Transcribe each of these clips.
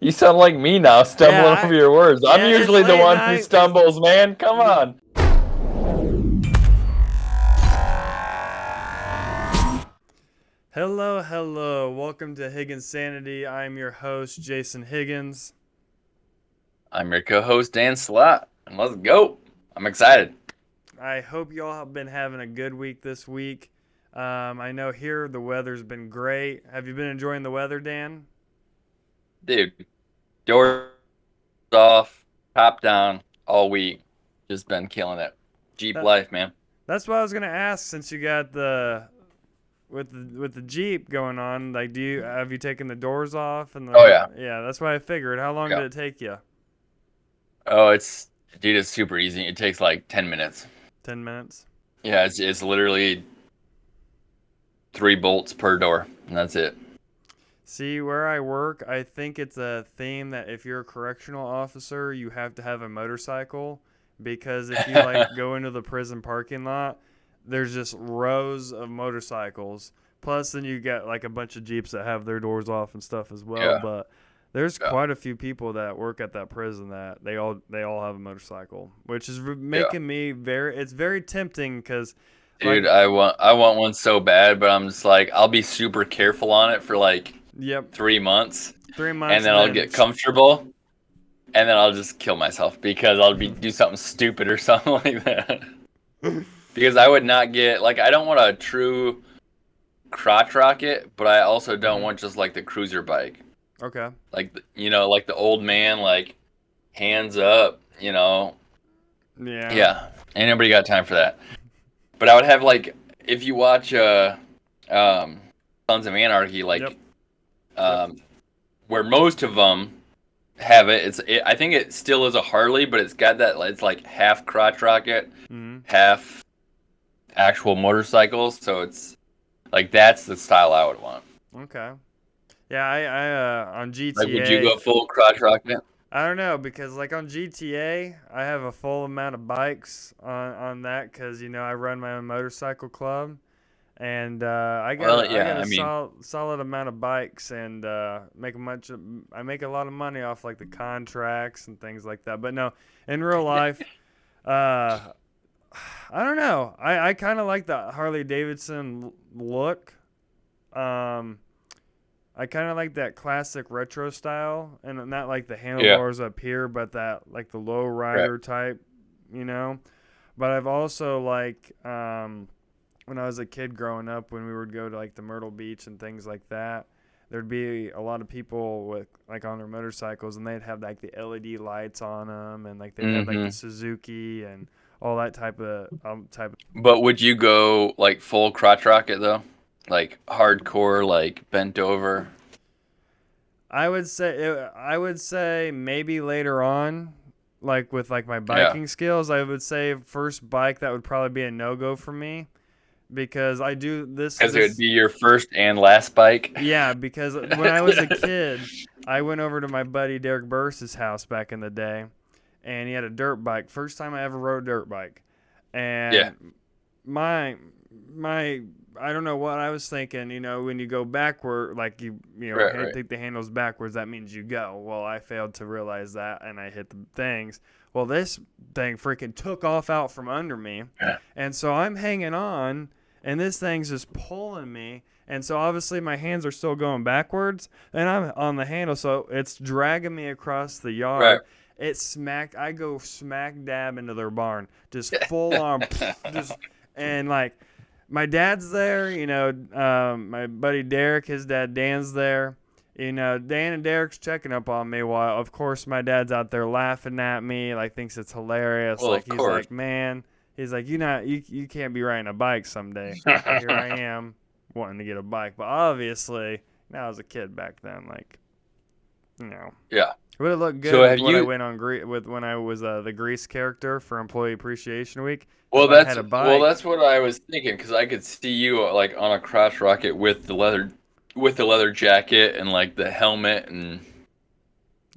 You sound like me now, stumbling over your words. I'm it's usually the late one who night. stumbles, man. Come on. Hello. Welcome to Higginsanity. I'm your host, Jason Higgins. I'm your co-host, Dan Slott, and let's go. I'm excited. I hope you all have been having a good week this week. I know here the weather's been great. Have you been enjoying the weather, Dan? Dude, doors off, top down, all week. Just been killing it. Jeep That, life, man. that's what I was gonna ask. Since you got the with the Jeep going on, like, have you taken the doors off and Oh, yeah. yeah, that's what I figured. How long Yeah. did it take you? Oh, dude, it's super easy. It takes like 10 minutes. 10 minutes. Yeah, it's literally 3 bolts per door, and that's it. See, where I work, I think it's a theme that if you're a correctional officer, you have to have a motorcycle because if you like go into the prison parking lot, there's just rows of motorcycles. Plus, then you get like a bunch of Jeeps that have their doors off and stuff as well. Yeah. But there's Yeah. quite a few people that work at that prison that they all have a motorcycle, which is making me it's very tempting because like Dude, I want one so bad, but I'm just like I'll be super careful on it for like yep, 3 months, 3 months and then and I'll then get comfortable, and then I'll just kill myself because I'll do something stupid or something like that. Because I would not get like I don't want a true crotch rocket, but I also don't want just like the cruiser bike, okay. like like the old man, like hands up, Yeah. Yeah, ain't nobody got time for that. But I would have like if you watch um, Sons of Anarchy, like Yep. um, where most of them have it. I think it still is a Harley, but it's got that. It's like half crotch rocket, Mm-hmm. half actual motorcycles. So it's like that's the style I would want. Okay. Yeah, I on Like, would you GTA, go full crotch rocket? I don't know because like on GTA, I have a full amount of bikes on that because I run my own motorcycle club, and Well, I yeah. got a I mean, solid amount of bikes and I make a lot of money off like the contracts and things like that. But no, in real life, uh, I don't know. I kind of like the Harley Davidson look. Um, I kind of like that classic retro style, and not like the yeah, handlebars up here, but that like the low right. rider type, you know. But I've also like when I was a kid growing up, when we would go to like the Myrtle Beach and things like that, there'd be a lot of people with like on their motorcycles, and they'd have like the LED lights on them, and like they'd have like the hmm Suzuki and all that type of. But would you go like full crotch rocket though? Like hardcore, like bent over? I would say maybe later on, like with like my Yeah, biking skills, I would say first bike that would probably be a no go for me because I do because it would this be your first and last bike. yeah, because when I was a kid, I went over to my buddy Derek Burris's house back in the day, and he had a dirt bike. First time I ever rode a dirt bike, Yeah, and my my I don't know what I was thinking. When you go backward, like right, right. take the handles backwards, that means you go. Well, I failed to realize that, and I hit the things. Well, this thing freaking took off out from under me, and so I'm hanging on, and this thing's just pulling me. And so obviously my hands are still going backwards, and I'm on the handle, so it's dragging me across the Right. yard. I go smack dab into their barn, just full on, just and like my dad's there, my buddy Derek, his dad Dan's there. Dan and Derek's checking up on me while, of course, my dad's out there laughing at me, like thinks it's hilarious. Well, Like of he's course. like, man, he's like, you can't be riding a bike someday. But here I am wanting to get a bike, but obviously, I was a kid back then, like, you know. Yeah. Would it look good So with have what I you? went on with when I was the Grease character for Employee Appreciation Week? Well, If I had a bike, that's what I was thinking because I could see you like on a crotch rocket with the leather jacket and like the helmet, and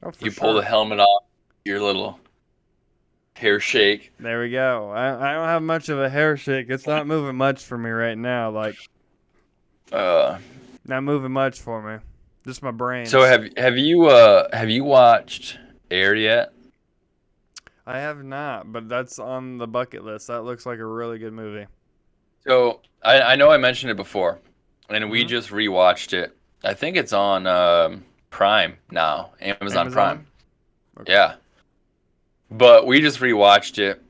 oh for you pull the sure. helmet off, your little hair shake. There we go. I don't have much of a hair shake. It's not moving much for me right now. Like, Uh, not moving much for me. Just my So brains. have you watched Air yet? I have not, but that's on the bucket list. That looks like a really good movie. So I know I mentioned it before, and we Hmm. just rewatched it. I think it's on Prime now, Amazon Prime. Amazon. Okay. Yeah, but we just rewatched it,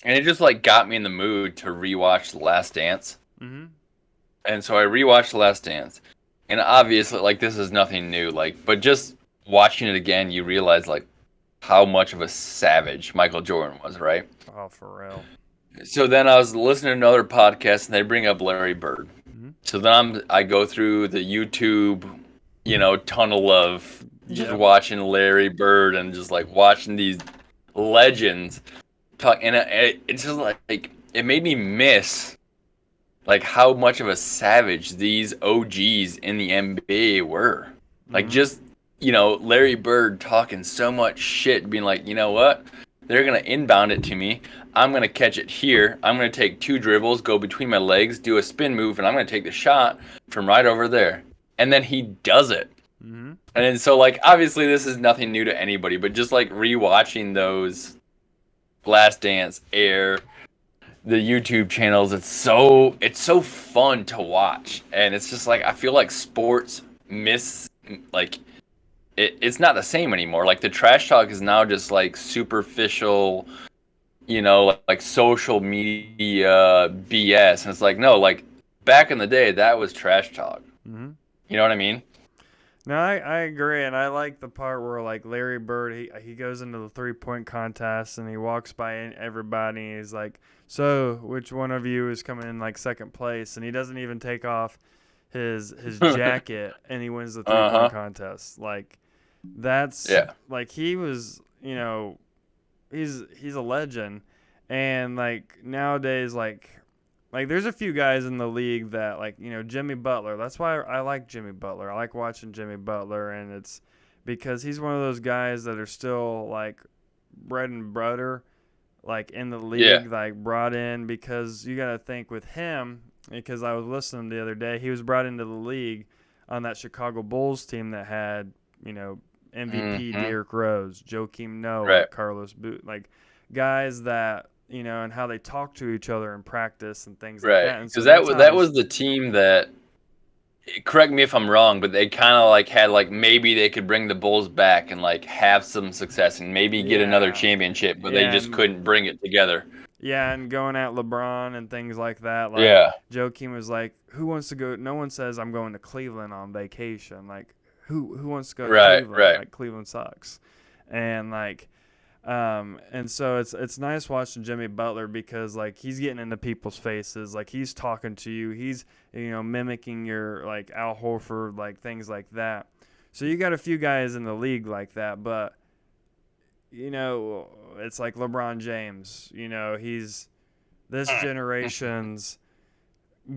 and it just like got me in the mood to rewatch The Last Dance. Hmm. And so I rewatched The Last Dance, and obviously like this is nothing new, like but just watching it again, you realize like how much of a savage Michael Jordan was, right? Oh, for real. So then I was listening to another podcast, and they bring up Larry Bird. Hmm. So then I go through the YouTube, tunnel of just Yep. watching Larry Bird and just like watching these legends talk, and it's just like it made me miss like how much of a savage these OGs in the NBA were. Like Hmm. just Larry Bird talking so much shit, being like, you know what? They're gonna inbound it to me. I'm gonna catch it here. I'm gonna take two dribbles, go between my legs, do a spin move, and I'm gonna take the shot from right over there. And then he does it. Hmm. And then, so like obviously this is nothing new to anybody, but just like rewatching those Last Dance, Air, the YouTube channels, it's so fun to watch. And it's just like I feel like sports miss like it's not the same anymore. Like the trash talk is now just like superficial, like social media BS. And it's like, no, like back in the day, that was trash talk. Hmm. You know what I mean? No, I agree, and I like the part where like Larry Bird he goes into the 3-point contest and he walks by everybody and he's like, "So, which one of you is coming in like second place?" And he doesn't even take off his jacket and he wins the 3-point Uh-huh. contest. Like that's Yeah. like he was, he's a legend, and like nowadays like there's a few guys in the league that like Jimmy Butler. That's why I like Jimmy Butler. I like watching Jimmy Butler, and it's because he's one of those guys that are still like bread and butter, like in the Yeah. league, like brought in because you got to think with him. Because I was listening the other day, he was brought into the league on that Chicago Bulls team that had MVP Hmm. Derrick Rose, Joakim Noah, Right. Carlos Boot, like guys that and how they talk to each other in practice and things like Right. that. And so Because that's how that they. was the team that, correct me if I'm wrong, but they kind of like had like maybe they could bring the Bulls back and like have some success and maybe get another Yeah, championship, but they yeah, just and couldn't bring it together. yeah, and going at LeBron and things like that. Like Yeah. Joakim was like, "Who wants to go?" No one says I'm going to Cleveland on vacation. Like who wants to go to Right. Cleveland? Right. Like Cleveland sucks, and like and so it's nice watching Jimmy Butler because like he's getting into people's faces, like he's talking to you, he's mimicking your like Al Horford, like things like that. So you got a few guys in the league like that, but it's like LeBron James. He's this generation's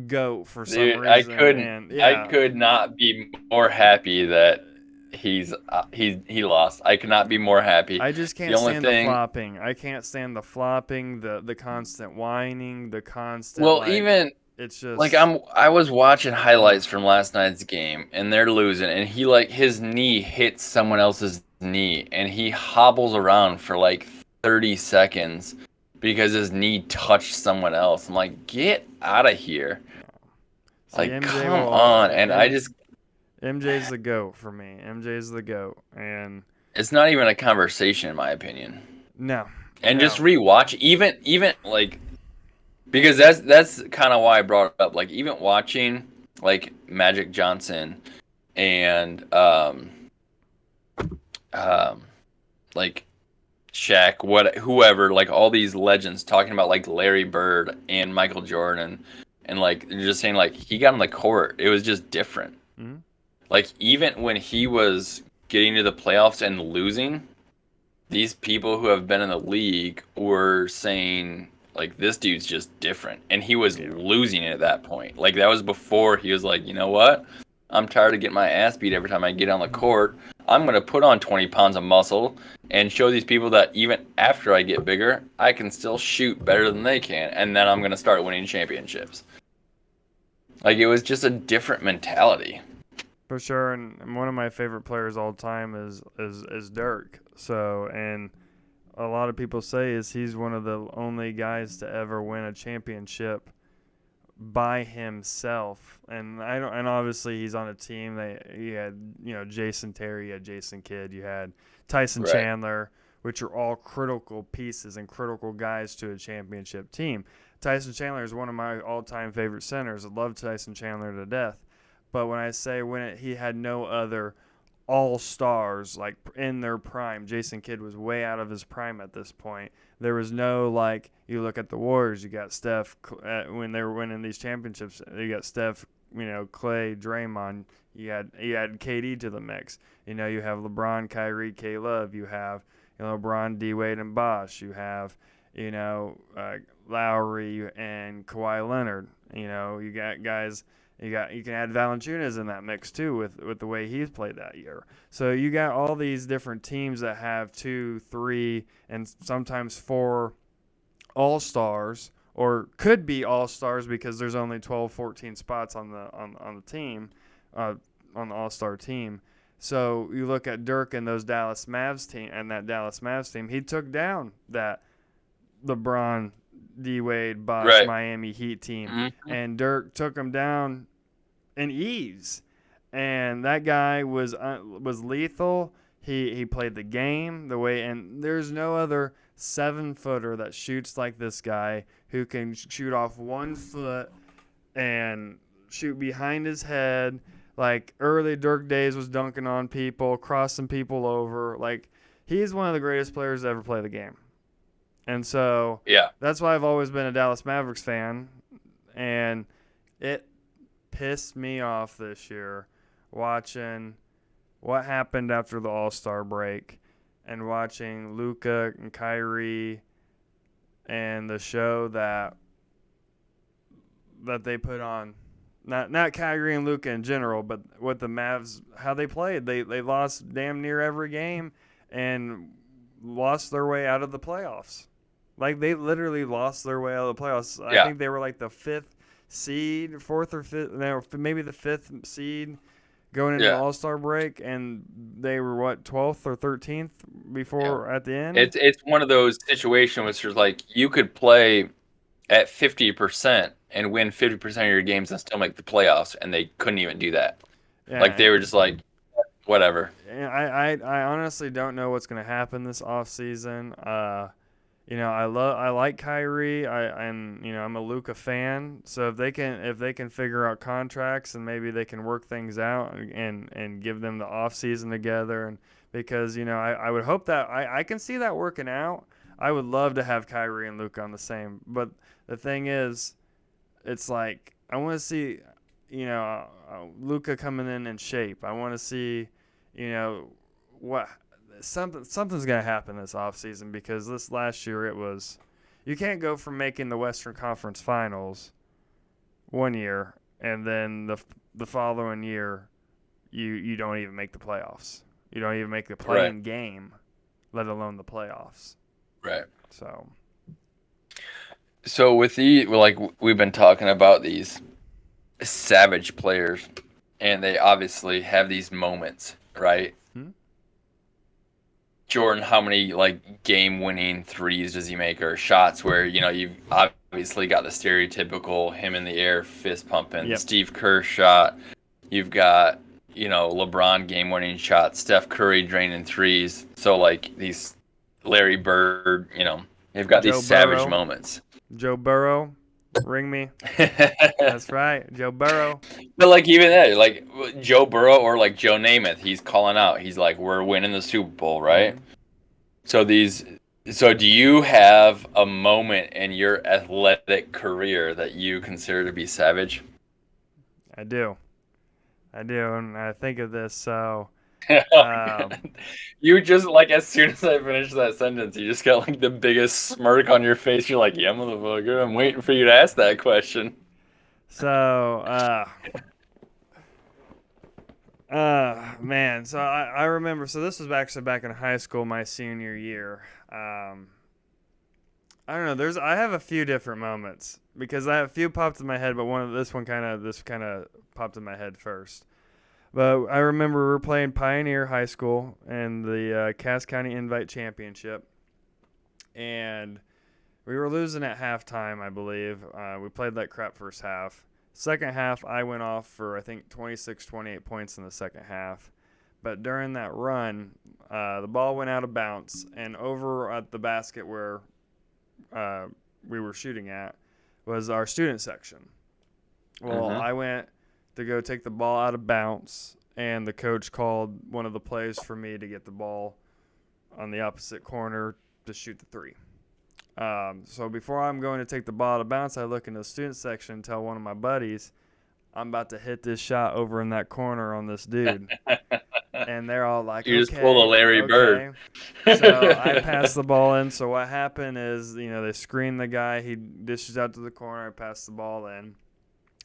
goat for some Dude, I reason, couldn't. and I yeah, could not be more happy that he lost. I could not be more happy. I just The can't only stand the thing, flopping. I can't stand the flopping, the constant whining, the constant well, like even it's like just I was watching ugh. highlights from last night's game, and they're losing, and he like his knee hits someone else's knee, and he hobbles around for like 30 seconds because his knee touched someone else. I'm like, get out of here! See, Like, MJ come will on! And MJ's the goat for me. MJ's the goat, and it's not even a conversation in my opinion. no, And just no, rewatch, even like, because that's kind of why I brought it up. Like even watching like Magic Johnson and um like Shaq, whoever, like all these legends talking about like Larry Bird and Michael Jordan, and like they're just saying like he got on the court, it was just different. mm-hmm. Like even when he was getting to the playoffs and losing, these people who have been in the league were saying like this dude's just different, and he was Yeah, losing it at that point. Like that was before he was like, you know what, I'm tired of getting my ass beat every time I get on the court. I'm gonna put on 20 pounds of muscle and show these people that even after I get bigger, I can still shoot better than they can, and then I'm gonna start winning championships. Like it was just a different mentality. For sure, and one of my favorite players all time is Dirk. So, and a lot of people say is he's one of the only guys to ever win a championship by himself. And I don't, and obviously he's on a team. You had Jason Terry, you had Jason Kidd, you had Tyson Right. Chandler, which are all critical pieces and critical guys to a championship team. Tyson Chandler is one of my all-time favorite centers. I love Tyson Chandler to death. But when I say he had no other all stars like in their prime. Jason Kidd was way out of his prime at this point. There was no like you look at the Warriors. You got Steph when they were winning these championships. You got Steph, Clay, Draymond. You had KD to the mix. You have LeBron, Kyrie, K Love. You have LeBron, D Wade, and Bosh. You have Lowry and Kawhi Leonard. You got guys. You can add Valanciunas in that mix too with the way he's played that year. So you got all these different teams that have 2, 3, and sometimes 4 all-stars, or could be all-stars because there's only 12, 14 spots on the team, on the all-star team. So you look at Dirk and those Dallas Mavs team and that Dallas Mavs team, he took down that LeBron, D Wade, Bosh, Right. Miami Heat team, Mm-hmm. and Dirk took him down in ease. And that guy was lethal. He played the game the way, and there's no other 7-footer that shoots like this guy who can shoot off 1 foot and shoot behind his head. Like early Dirk days was dunking on people, crossing people over. Like he's one of the greatest players to ever play the game. And so Yeah. that's why I've always been a Dallas Mavericks fan. And it pissed me off this year watching what happened after the All-Star break and watching Luka and Kyrie and the show that they put on. Not Kyrie and Luka in general, but what the Mavs, how they played. They lost damn near every game and lost their way out of the playoffs. Like they literally lost their way out of the playoffs. I Yeah. think they were like the 5th seed, 4th or 5th, no, maybe the 5th seed going into the Yeah. All-Star break, and they were what 12th or 13th Yeah. before at the end. It's one of those situations which is like you could play at 50% and win 50% of your games and still make the playoffs, and they couldn't even do that. Like Yeah, they were just like, whatever. and I honestly don't know what's going to happen this offseason. I like Kyrie. I'm a Luka fan. So if they can figure out contracts and maybe they can work things out and give them the off season together, and because I would hope that I can see that working out. I would love to have Kyrie and Luka on the same. But the thing is, it's like I want to see Luka coming in shape. I want to see what something's going to happen this offseason because this last year it was you can't go from making the Western Conference Finals one year and then the following year you don't even make the playoffs. You don't even make the playing game, let alone the playoffs. Right. So with we've been talking about these savage players, and they obviously have these moments, right? Jordan, how many game-winning threes does he make, or shots where you've obviously got the stereotypical him in the air fist pumping, Yep. Steve Kerr shot. You've got LeBron game-winning shots, Steph Curry draining threes. So these Larry Bird, they've got Joe these savage Burrow. moments. Joe Burrow, ring me. That's right, Joe Burrow. But even that, Joe Burrow or Joe Namath, he's calling out. He's like, "We're winning the Super Bowl, right?" Mm-hmm. So do you have a moment in your athletic career that you consider to be savage? I do, and I think of this. So, You just as soon as I finished that sentence, you just got the biggest smirk on your face. You're like, "Yeah, motherfucker, I'm waiting for you to ask that question." So, man. So I remember. So this was actually back in high school, my senior year. I don't know. I have a few different moments because I have a few popped in my head, but this one kind of popped in my head first. But I remember we were playing Pioneer High School in the Cass County Invite Championship, and we were losing at halftime, I believe. We played like crap first half. Second half, I went off for I think 26, 28 points in the second half. But during that run, the ball went out of bounds, and over at the basket where uh, we were shooting at was our student section. Well, Mm-hmm. I went to go take the ball out of bounds, and the coach called one of the plays for me to get the ball on the opposite corner to shoot the three. So before I'm going to take the ball out of bounds, I look in the student section and tell one of my buddies, I'm about to hit this shot over in that corner on this dude. And they're all like, You just pulled a okay, Larry Bird. okay. So I pass the ball in. So what happened is, they screen the guy. He dishes out to the corner. I pass the ball in.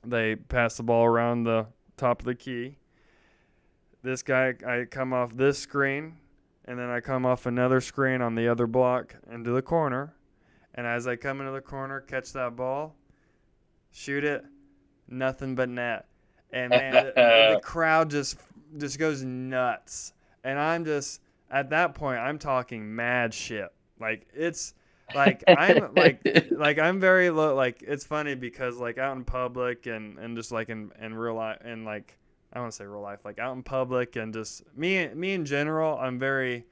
They pass the ball around the top of the key. This guy, I come off this screen, and then I come off another screen on the other block into the corner. And as I come into the corner, catch that ball, shoot it, nothing but net. And man, the crowd just goes nuts. And I'm just at that point, I'm talking mad shit. Like it's like I'm very low. Like it's funny because like out in public and just like in real life and like I don't want to say real life, like out in public and just me in general, I'm very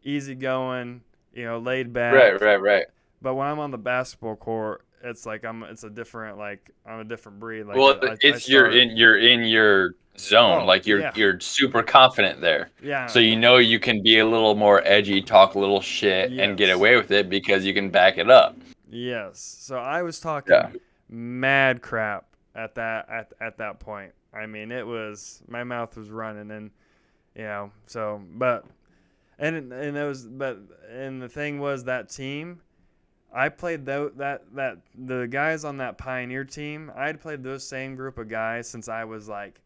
easygoing, laid Right, back. right, right. But when I'm on the basketball court, it's like it's a different like I'm a different breed. Like Well, I it's start. you're in your zone. Oh Like yeah, you're super confident there. yeah, So you know you can be a little more edgy, talk a little shit, and get yes, away with it because you can back it up. yes. So I was talking Yeah. mad crap at that point. I mean, it was my mouth was running, and so and it was but and the thing was that team. I played that the guys on that Pioneer team. I had played those same group of guys since I was like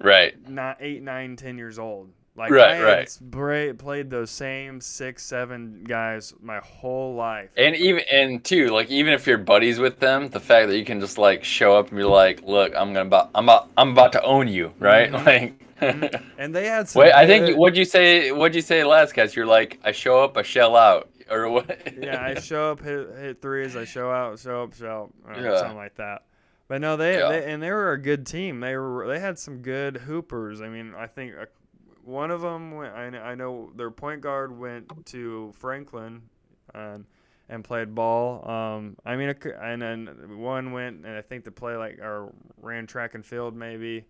Right. not 8, 9, 10 years old. Like I Right, had right. played those same 6, 7 guys my whole life. And even if you're buddies with them, the fact that you can just like show up and be like, "Look, I'm about to own you," right? Mm-hmm. Like, Mm-hmm. And they had some wait, I think good. what'd you say last cast? You're like, "I show up, I shell out," or what? Yeah, I show up, hit threes. I show out, show up, show out, Yeah, something like that. But no, yeah, they were a good team. They had some good hoopers. I mean, I think one of them went. I know their point guard went to Franklin, and played ball. I mean, and then one went and I think to play like or ran track and field maybe.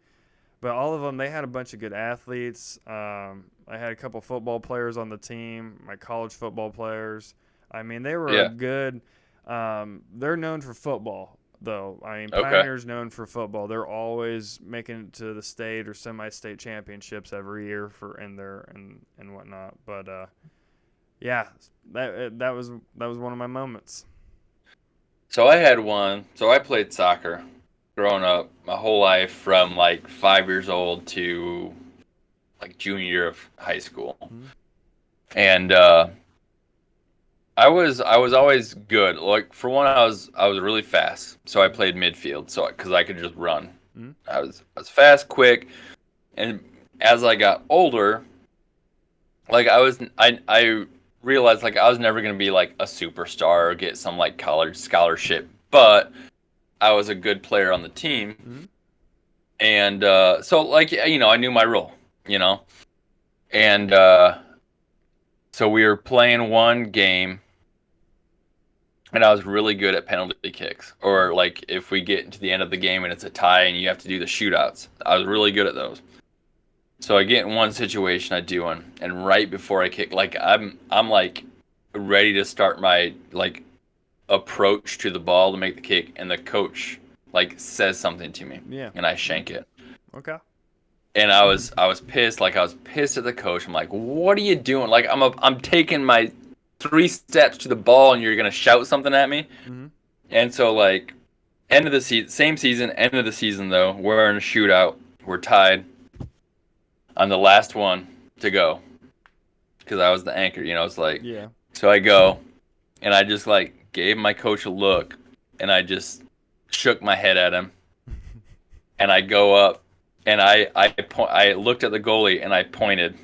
But all of them, they had a bunch of good athletes. I had a couple football players on the team, my college football players. I mean, they were a yeah. good. They're known for football, though. I mean, Okay. Pioneer's known for football. They're always making it to the state or semi-state championships every year for in there and whatnot. But yeah, that was one of my moments. So I had one. So I played soccer growing up my whole life from like 5 years old to like junior year of high school, Mm-hmm. and I was always good. Like for one, I was really fast, so I played midfield, so because I could just run. Mm-hmm. I was fast, quick, and as I got older, like I realized like I was never gonna be like a superstar or get some like college scholarship, but I was a good player on the team, Mm-hmm. and so like I knew my role, you know, and so we were playing one game and I was really good at penalty kicks. Or like if we get to the end of the game and it's a tie and you have to do the shootouts, I was really good at those. So I get in one situation, I do one, and right before I kick, like I'm like ready to start my like approach to the ball to make the kick, and the coach like says something to me, Yeah. and I shank it. Okay. And I was pissed, like I was pissed at the coach. I'm like, what are you doing? Like I'm taking my 3 steps to the ball, and you're gonna shout something at me. Mm-hmm. And so like end of the season, same season, end of the season though, we're in a shootout. We're tied. I'm the last one to go because I was the anchor. It's like Yeah. so I go and I just like gave my coach a look and I just shook my head at him and I go up and I looked at the goalie and I pointed,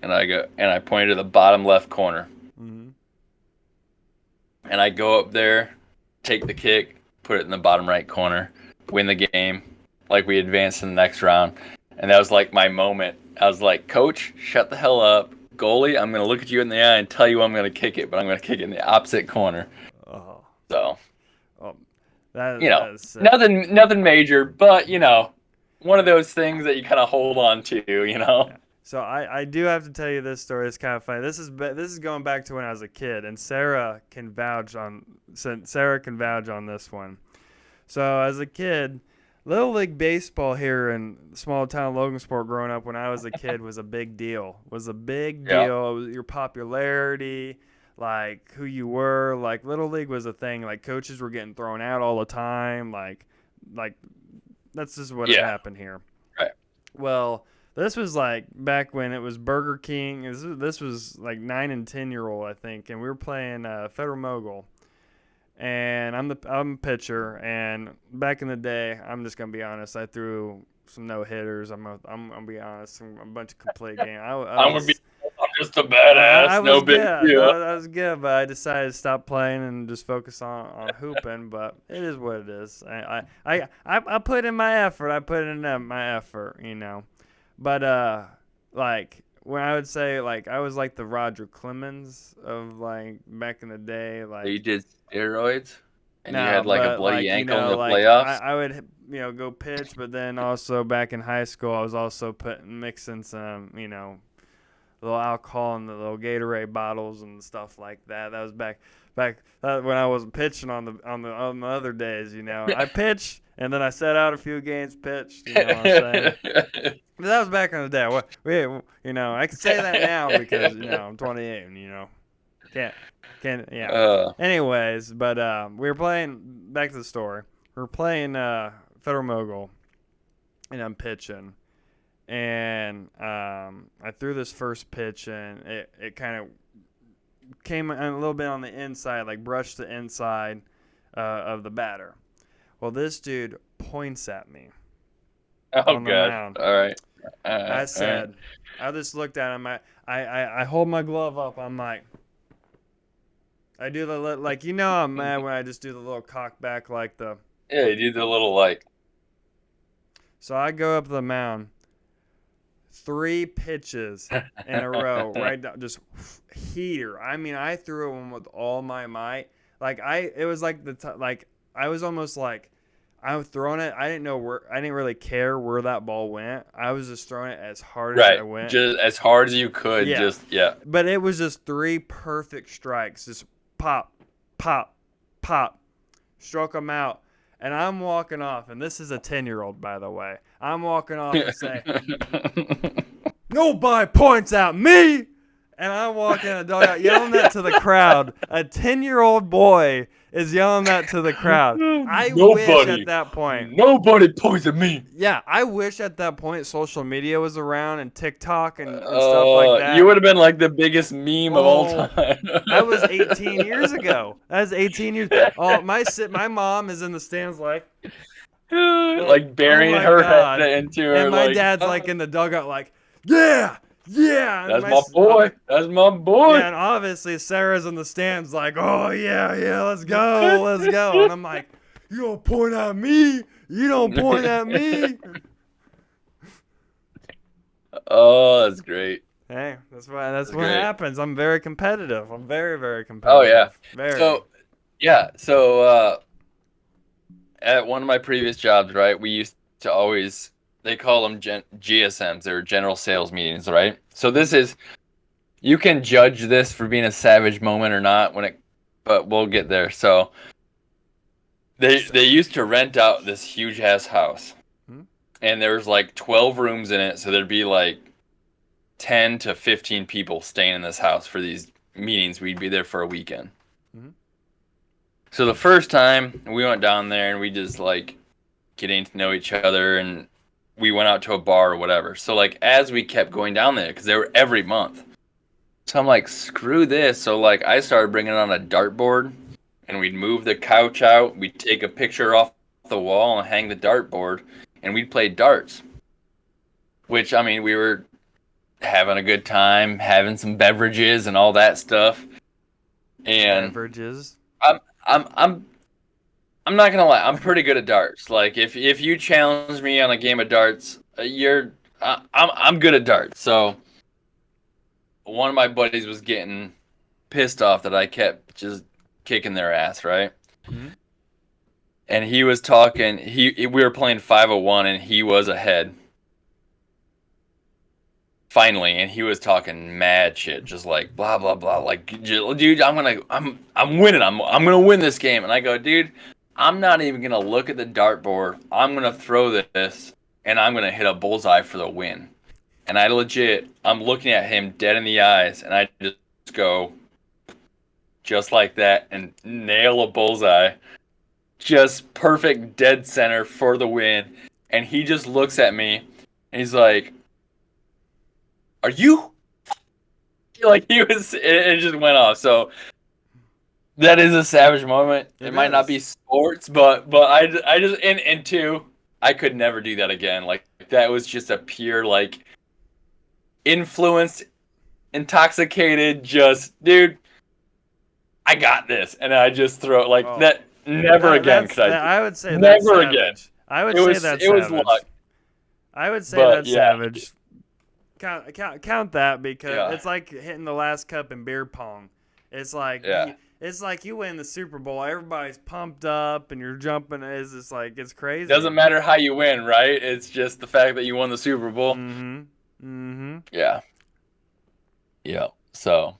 and I pointed to the bottom left corner, Mm-hmm. and I go up there, take the kick, put it in the bottom right corner, win the game, like we advanced in the next round, and that was like my moment. I was like, Coach, shut the hell up. Goalie, I'm gonna look at you in the eye and tell you I'm gonna kick it, but I'm gonna kick it in the opposite corner. Oh, So, oh, you know, that is sick. nothing major, but one of those things that you kind of hold on to. Yeah. So I do have to tell you this story. It's kind of funny. This is going back to when I was a kid, and Sarah can vouch on this one. So as a kid, Little League baseball here in small town Logansport growing up when I was a kid was a big deal. Was a big Yeah. deal. It was your popularity, like who you were. Like Little League was a thing. Like coaches were getting thrown out all the time. Like that's just what had Yeah. happened here. Right. Well, this was like back when it was Burger King. This was like 9 and 10-year-old, I think, and we were playing Federal Mogul. And I'm a pitcher, and back in the day, I'm just gonna be honest, I threw some no hitters. I'm gonna be honest, a bunch of complete game. I'm gonna be. I'm just a badass. I No was big good. deal. I was good, but I decided to stop playing and just focus on hooping. But it is what it is. I put in my effort. I put in my effort, But like when I would say like I was like the Roger Clemens of like back in the day, So you like. did steroids, and you No, had like a but bloody like ankle in the like playoffs. I would go pitch, but then also back in high school, I was also mixing some little alcohol in the little Gatorade bottles and stuff like that. That was back when I wasn't pitching on the other days. I pitched and then I set out a few games pitched. You know what I'm saying? But that was back in the day. I can say that now because I'm 28 and yeah. uh, Anyways, but we were playing. Back to the story. We were playing Federal Mogul, and I'm pitching, and I threw this first pitch, and it kind of came a little bit on the inside, like brushed the inside of the batter. Well, this dude points at me oh on the god. mound. All right. I All right. said, I just looked at him. I hold my glove up. I'm like. I do I'm mad when I just do the little cock back like the. Yeah, you did the little like. So I go up the mound, 3 pitches in a row, right down, just heater. I mean, I threw them with all my might. It was like I was almost like, I was throwing it. I didn't really care where that ball went. I was just throwing it as hard as I Right. went. Just as hard as you could. Yeah. Yeah. But it was just 3 perfect strikes, just pop, pop, pop, struck them out. And I'm walking off, and this is a 10-year-old, by the way. I'm walking off and say, nobody points at me. And I'm walking in the dugout yelling that to the crowd. A 10-year-old boy is yelling that to the crowd. I wish at that point. Nobody points at me. Yeah, I wish at that point social media was around and TikTok and stuff like that. You would have been like the biggest meme of all time. That was 18 years ago. That was 18 years. Oh, my mom is in the stands like burying oh my her God. head into her. And my dad's like in the dugout like, yeah. And That's my boy. That's my boy. Yeah, and obviously Sarah's in the stands like, oh yeah, let's go. And I'm like, you don't point at me. You don't point at me. Oh, that's great. Hey, that's what great. happens. I'm very competitive. I'm very, very competitive. Oh yeah. Very. So at one of my previous jobs, right, we used to always, they call them GSMs. They're general sales meetings, right? So you can judge this for being a savage moment or not but we'll get there. So they used to rent out this huge ass house, and there was like 12 rooms in it. So there'd be like 10 to 15 people staying in this house for these meetings. We'd be there for a weekend. Mm-hmm. So the first time we went down there and we just like getting to know each other, and we went out to a bar or whatever. So like as we kept going down there, because they were every month. So I'm like, screw this. So like I started bringing on a dartboard, and we'd move the couch out. We'd take a picture off the wall and hang the dartboard, and we'd play darts. which I mean, we were having a good time, having some beverages and all that stuff. And Beverages. I'm I'm I'm I'm not gonna lie, I'm pretty good at darts. Like if you challenge me on a game of darts, I'm good at darts. So one of my buddies was getting pissed off that I kept just kicking their ass, right? Hmm. And he was talking. We were playing 501, and he was ahead finally, and he was talking mad shit, just like blah blah blah. Like, dude, I'm winning. I'm gonna win this game. And I go, dude, I'm not even gonna look at the dartboard. I'm gonna throw this, and I'm gonna hit a bullseye for the win. And I'm looking at him dead in the eyes, and I just go, just like that, and nail a bullseye. Just perfect dead center for the win. And he just looks at me and he's like, "Are you?" Like he was, it just went off. So that is a savage moment. It It might not be is. sports, but I just and two, I could never do that again. Like that was just a pure like influenced, intoxicated, just dude, I got this, and I just throw like Oh, that. Never again that's could I that. do. I would say that's Never again. savage. I would It say was that's it was luck, savage. I would say but that's yeah, savage. Count that because yeah, it's like hitting the last cup in beer pong. It's like yeah. it's like you win the Super Bowl. Everybody's pumped up and you're jumping. It's like it's crazy. Doesn't matter how you win, right? It's just the fact that you won the Super Bowl. Mm-hmm. Mm-hmm. Yeah, yeah. So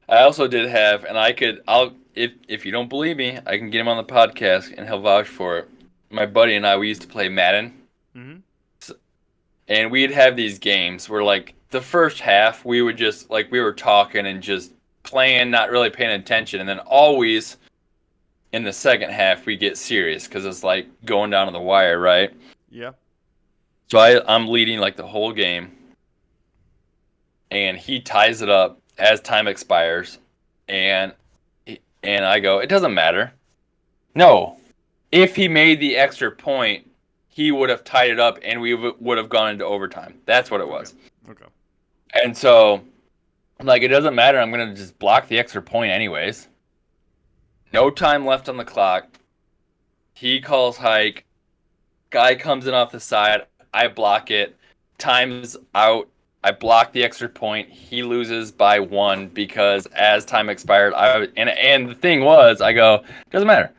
I also did have, and I'll if you don't believe me, I can get him on the podcast and he'll vouch for it. My buddy and I, we used to play Madden, Mm-hmm. and we'd have these games where like the first half we would just like we were talking and just playing, not really paying attention, and then always in the second half we get serious because it's like going down to the wire, right? Yeah. So I'm leading like the whole game, and he ties it up as time expires, and and I go, it doesn't matter. No, if he made the extra point, he would have tied it up, and we would have gone into overtime. That's what it Okay. was. Okay. And so, I'm like, it doesn't matter. I'm gonna just block the extra point anyways. No time left on the clock. He calls hike. Guy comes in off the side. I block it. Time's out. I block the extra point. He loses by one because as time expired, and the thing was, I go, doesn't matter.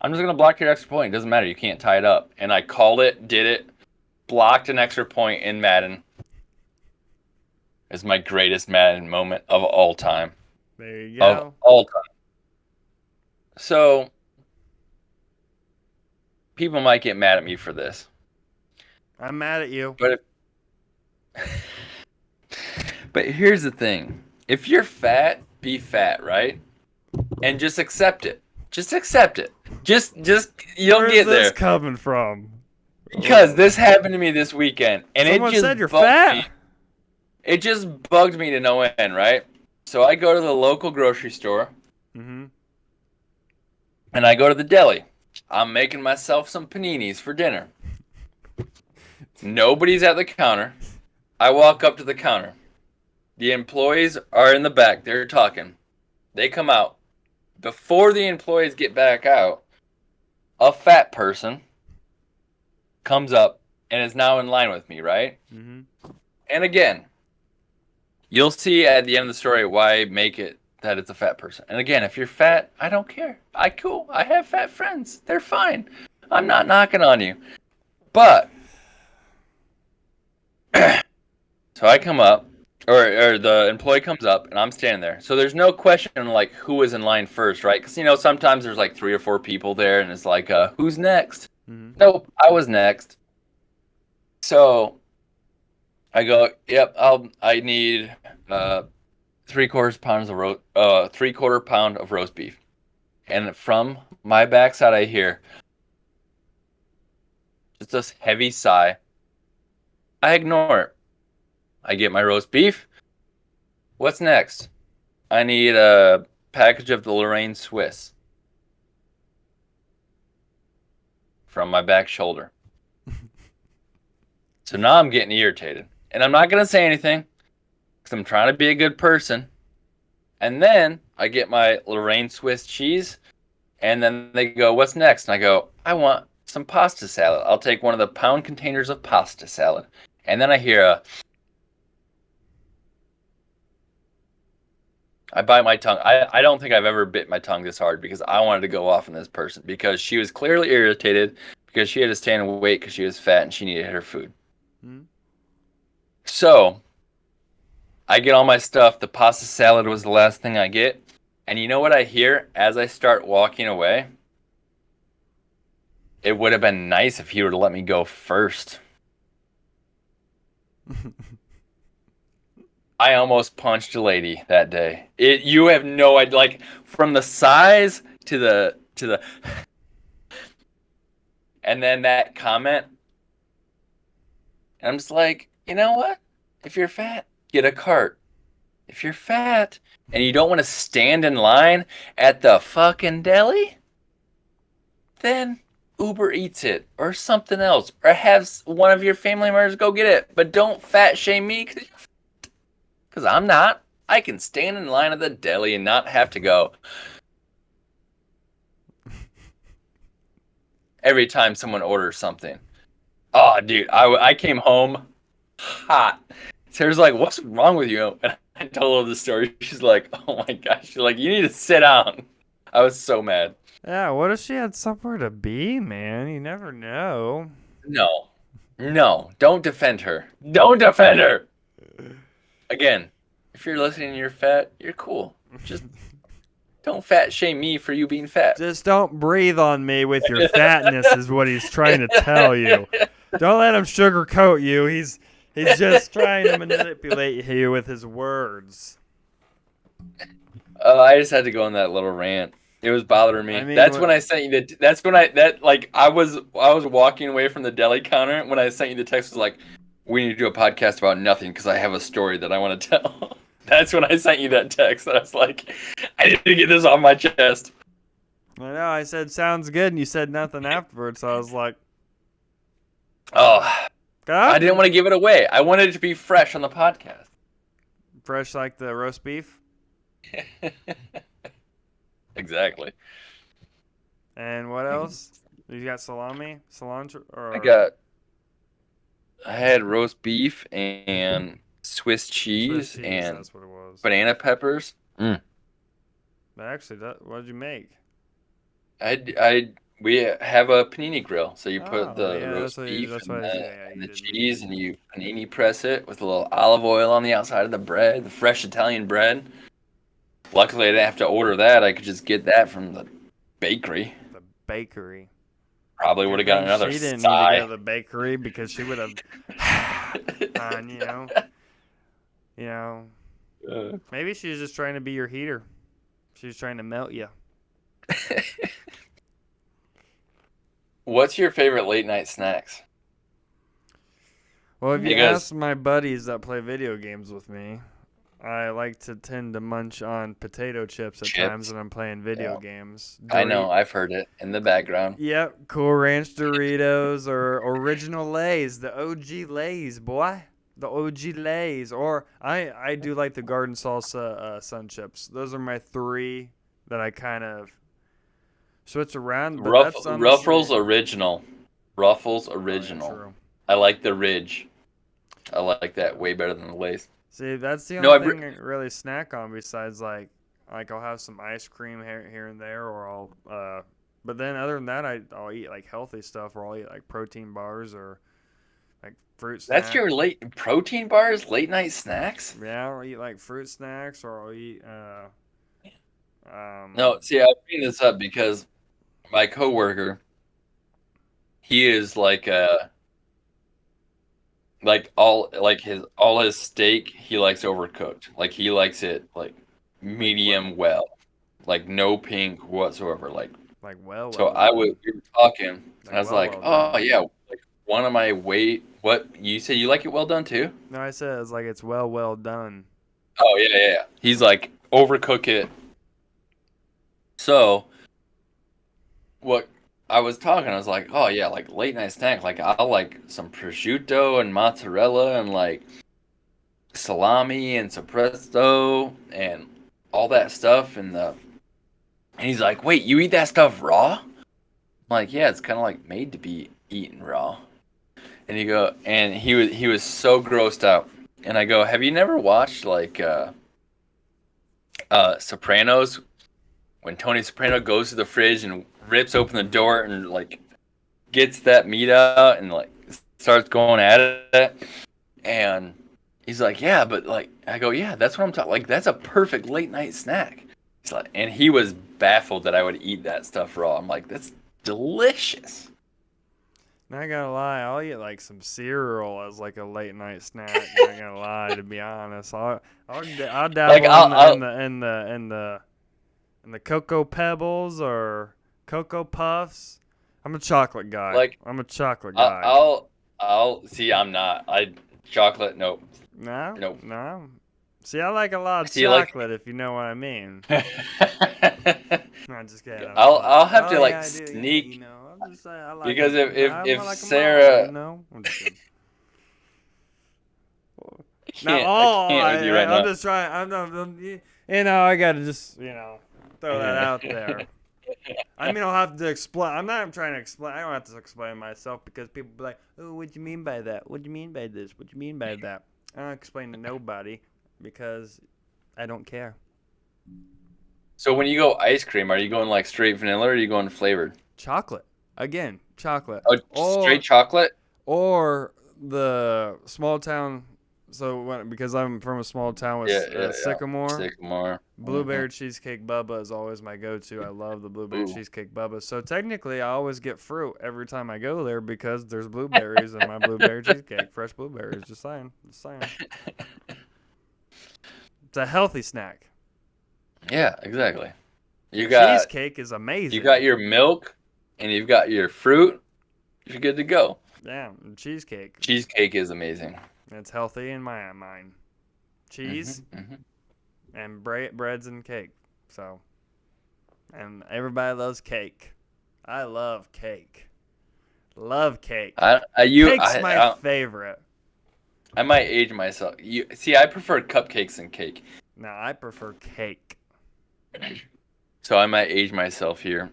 I'm just gonna block your extra point. It doesn't matter. You can't tie it up. And I called it, did it, blocked an extra point in Madden. It's my greatest Madden moment of all time. There you Of go. all time. So people might get mad at me for this, I'm mad at you. but but here's the thing: if you're fat, be fat, right? And just accept it. Just accept it. Just you'll Where's get this there. coming from? Because this happened to me this weekend, and Someone it just said you're bugged fat. me. It just bugged me to no end, right? So I go to the local grocery store, Mm-hmm. and I go to the deli. I'm making myself some paninis for dinner. Nobody's at the counter. I walk up to the counter. The employees are in the back. They're talking. They come out. Before the employees get back out, a fat person comes up and is now in line with me, right? Mm-hmm. And again, you'll see at the end of the story why I make it that it's a fat person. And again, if you're fat, I don't care. Cool. I have fat friends. They're fine. I'm not knocking on you. But so I come up, or the employee comes up, and I'm standing there. So there's no question like who is in line first, right? Because sometimes there's like 3 or 4 people there, and it's like, who's next? Mm-hmm. Nope, I was next. So I go, yep, I need 3/4 pounds of 3/4 pound of roast beef, and from my backside I hear just this heavy sigh. I ignore it. I get my roast beef. What's next? I need a package of the Lorraine Swiss from my back shoulder. So now I'm getting irritated. And I'm not going to say anything because I'm trying to be a good person. And then I get my Lorraine Swiss cheese. And then they go, what's next? And I go, I want some pasta salad. I'll take one of the pound containers of pasta salad. And then I hear I bite my tongue. I don't think I've ever bit my tongue this hard because I wanted to go off on this person because she was clearly irritated because she had to stay and wait because she was fat and she needed her food. Hmm? So I get all my stuff. The pasta salad was the last thing I get. And you know what I hear as I start walking away? It would have been nice if he would have let me go first. I almost punched a lady that day. You have no idea, like from the size to the and then that comment. And I'm just like, you know what? If you're fat, get a cart. If you're fat and you don't want to stand in line at the fucking deli, then Uber Eats it or something else, or have one of your family members go get it. But don't fat shame me because I'm not. I can stand in line at the deli and not have to go every time someone orders something. Oh, dude, I came home hot. Sarah's like, what's wrong with you? And I told her the story. She's like, oh my gosh. She's like, you need to sit down. I was so mad. Yeah, what if she had somewhere to be, man? You never know. No, no, don't defend her. Don't defend her. Again, if you're listening and you're fat, you're cool. Just don't fat shame me for you being fat. Just don't breathe on me with your fatness is what he's trying to tell you. Don't let him sugarcoat you. He's just trying to manipulate you with his words. I just had to go on that little rant. It was bothering me. I mean, That's when I sent you the. That's when I was walking away from the deli counter when I sent you the text. Was like, we need to do a podcast about nothing because I have a story that I want to tell. That's when I sent you that text. I was like, I need to get this off my chest. I know. I said sounds good, and you said nothing afterwards. So I was like, Oh, God? I didn't want to give it away. I wanted it to be fresh on the podcast. Fresh like the roast beef. Exactly. And what else? You got salami, cilantro, or I had roast beef and Swiss cheese, Swiss cheese? and That's what it was. banana peppers. But actually, what did you make? We have a panini grill, so you put Oh, the yeah, roast beef that's and what and you the did. cheese, and you panini press it with a little olive oil on the outside of the bread, the fresh Italian bread. Luckily, I didn't have to order that. I could just get that from the bakery. The bakery. Probably would have got another She didn't need to go sigh. to the bakery because she would have, on, you know. Maybe she's just trying to be your heater. She's trying to melt you. What's your favorite late night snacks? Well, if you Because ask my buddies that play video games with me, I like to tend to munch on potato chips at times chips. when I'm playing video Yeah. games. I know, I've heard it in the background. Yep, Cool Ranch Doritos or original Lay's, the OG Lay's, boy. The OG Lay's. Or I do like the garden salsa sun chips. Those are my three that I kind of switch around. But that's honestly, Ruffles original. Ruffles oh, yeah, original. true. I like the Ridge. I like that way better than the Lay's. See, that's the No, only thing I really snack on besides like I'll have some ice cream here and there, or I'll but then other than that I'll eat like healthy stuff, or I'll eat like protein bars or like fruit snacks. That's your late protein bars, late night snacks? Yeah, I'll eat like fruit snacks, or I'll eat No, see, I bring this up because my coworker, he is all his steak he likes overcooked. Like he likes it like medium well. Like no pink whatsoever. Like well so we were talking and I was like, done. "Oh yeah, like one of my what you said you like it well done too?" No, I said it's like it's well done. Oh yeah. He's like overcook it. So what I was talking, I was like, oh yeah, like late night snack. Like I'll like some prosciutto and mozzarella and like salami and sopresto and all that stuff. And he's like, wait, you eat that stuff raw? I'm like, yeah, it's kind of like made to be eaten raw. And he was so grossed out. And I go, have you never watched like Sopranos, when Tony Soprano goes to the fridge and rips open the door and like gets that meat out and like starts going at it, and he's like, yeah, but like, I go, yeah, that's what I'm talking. Like, that's a perfect late night snack. He's like, and he was baffled that I would eat that stuff raw. I'm like, that's delicious. Not gonna lie, I'll eat like some cereal as like a late night snack. Not gonna lie, to be honest, I'll Like, dabble in the cocoa pebbles or cocoa puffs. I'm a chocolate guy. like, I'm a chocolate I'll, guy. I'll, I'll see. I'm not. Chocolate. Nope. No, Nope. no. See, I like a lot of See, like, chocolate, if you know what I mean. No, I'm just kidding. I'm I'll have oh to like yeah, I do. Yeah, you sneak know, I'm just saying I like because them. if I like them all. You Sarah, know. I'm just kidding. Not I all. can't with you right I'm now. just trying. You know, I gotta just throw that out there. I mean, I'll have to explain. I'm not trying to explain. I don't have to explain myself because people be like, "Oh, what do you mean by that? What do you mean by this? What do you mean by that?" I don't explain to nobody because I don't care. So when you go ice cream, are you going like straight vanilla or are you going flavored? Chocolate again, chocolate, Oh, straight chocolate? or the small town. So because I'm from a small town Yeah, with yeah, yeah. Sycamore, Sycamore. blueberry cheesecake Bubba is always my go-to. I love the blueberry Ooh. cheesecake Bubba. So technically, I always get fruit every time I go there because there's blueberries in my blueberry cheesecake. Fresh blueberries. Just saying. Just saying. It's a healthy snack. Yeah, exactly. You The got cheesecake is you amazing. got your milk and you've got your fruit. You're good to go. Yeah, cheesecake. Cheesecake is amazing. It's healthy in my mind. Hmm. Cheese Hmm. and breads and cake. So, and everybody loves cake. I love cake. Love cake. Cake's my favorite. I might age myself. You see, I prefer cupcakes and cake, Now, I prefer cake. so I might age myself here.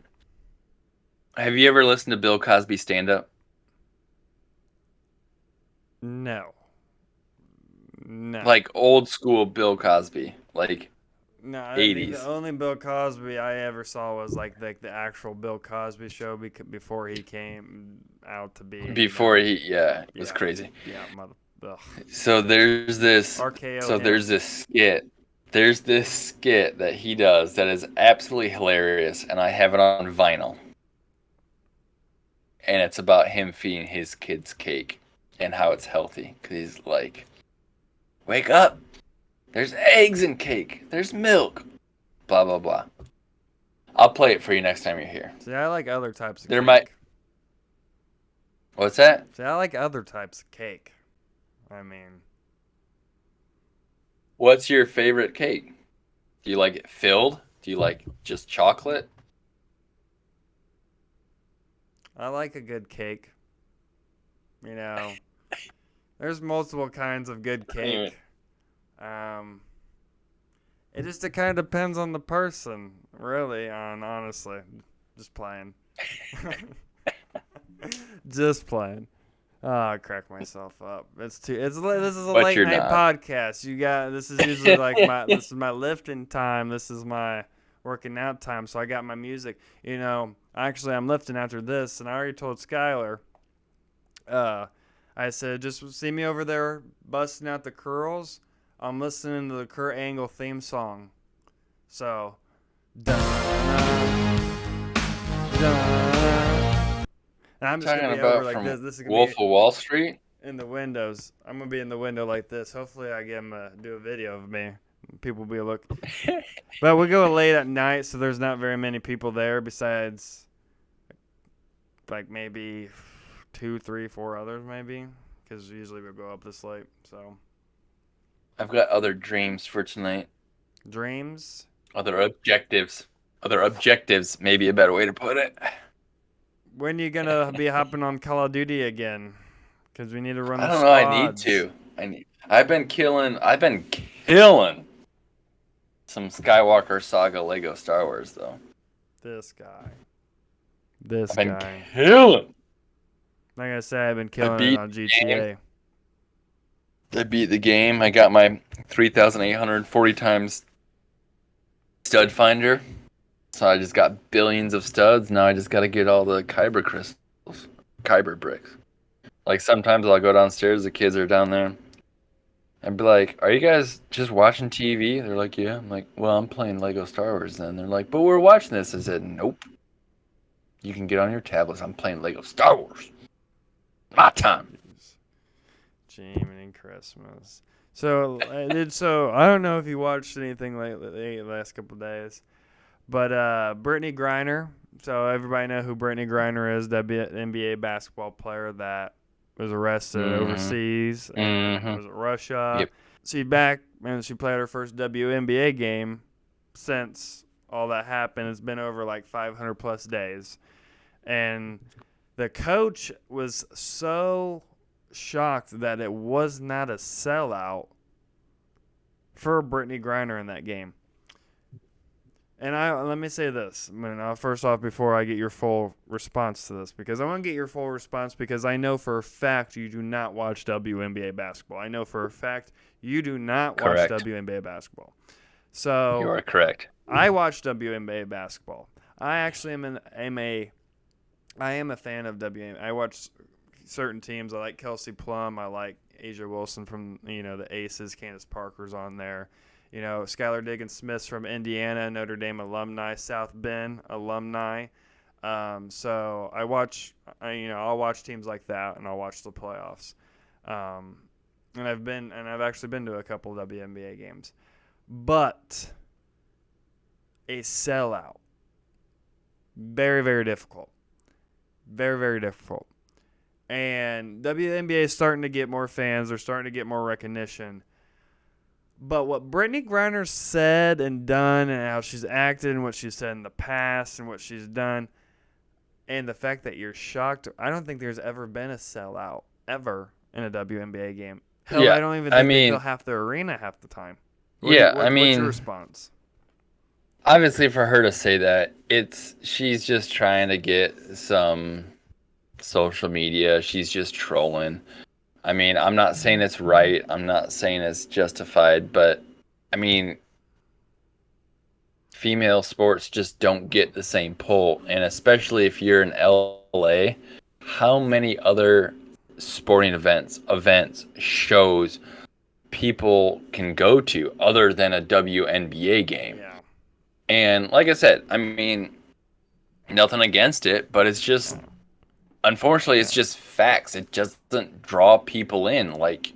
Have you ever listened to Bill Cosby stand up? No. No. Like old school Bill Cosby, like No, the 80s. only Bill Cosby I ever saw was like the actual Bill Cosby show before he came out to be, Before yeah, it was yeah, crazy. yeah, mother, ugh. So there's this RKO so him. there's this skit. There's this skit that he does that is absolutely hilarious, and I have it on vinyl. And it's about him feeding his kids cake and how it's healthy. Because he's like, wake up! There's eggs in cake. There's milk. Blah, blah, blah. I'll play it for you next time you're here. See, I like other types of There cake. might. What's that? See, I like other types of cake. I mean, What's your favorite cake? Do you like it filled? Do you like just chocolate? I like a good cake. You know, there's multiple kinds of good cake. It just kind of depends on the person, really. Honestly, just playing. Just playing. Oh, I crack myself up. This is a But late you're night not. podcast. This is usually like this is my lifting time. This is my working out time. So I got my music. You know, actually I'm lifting after this, and I already told Skylar. I said just see me over there busting out the curls. I'm listening to the Kurt Angle theme song. So, dun, dun. And I'm just Talking gonna be about over like from this. This is gonna Wolf be of Wall Street? in the windows. I'm gonna be in the window like this. Hopefully, I get him to do a video of me. People will be look. But we go late at night, so there's not very many people there besides like maybe 2, 3, 4 others maybe, because usually we go up this late. So I've got other dreams for tonight. dreams. Other objectives. Other objectives, maybe a better way to put it. when you gonna be hopping on Call of Duty again? Because we need to run I the don't know. I need squads. to. I've been killing. Some Skywalker Saga Lego Star Wars though. This guy. This I've been guy. killing. Like I said, I've been I killing it beat on the game. GTA. I beat the game. I got my 3,840 times stud finder. So I just got billions of studs. Now I just got to get all the kyber crystals, kyber bricks. Like sometimes I'll go downstairs. The kids are down there. I'd be like, "Are you guys just watching TV?" They're like, "Yeah." I'm like, "Well, I'm playing Lego Star Wars." Then they're like, "But we're watching this." I said, "Nope. You can get on your tablets. I'm playing Lego Star Wars. My time." Jiminy Christmas. So I don't know if you watched anything lately the last couple of days, but Brittany Griner. So everybody know who Brittany Griner is, WNBA basketball player that was arrested Mm-hmm. overseas and Mm-hmm. was it Russia. Yep. She back and she played her first WNBA game since all that happened. It's been over like 500 plus days, and the coach was so shocked that it was not a sellout for Brittany Griner in that game. And let me say this, first off, before I get your full response to this, because I want to get your full response because I know for a fact you do not watch WNBA basketball. I know for a fact you do not watch Correct. WNBA basketball. You So are correct. I watch WNBA basketball. I actually I am a fan of WNBA. I watch certain teams. I like Kelsey Plum. I like Asia Wilson from the Aces. Candace Parker's on there. Skylar Diggins-Smith from Indiana, Notre Dame alumni, South Bend alumni. So I'll watch teams like that, and I'll watch the playoffs. And I've actually been to a couple WNBA games, but a sellout, very very difficult, very very difficult. And WNBA is starting to get more fans. They're starting to get more recognition. But what Brittany Griner said and done and how she's acted and what she said in the past and what she's done and the fact that you're shocked, I don't think there's ever been a sellout ever in a WNBA game. Hell, Yeah. I don't even I think they fill mean, half the arena half the time. yeah. What's your response? Obviously for her to say that, she's just trying to get some social media. She's just trolling. I mean, I'm not saying it's right. I'm not saying it's justified, but I mean, female sports just don't get the same pull, and especially if you're in LA, how many other sporting events, shows people can go to other than a WNBA game? Yeah. And like I said, I mean, nothing against it, but it's just unfortunately, it's just facts. It just doesn't draw people in like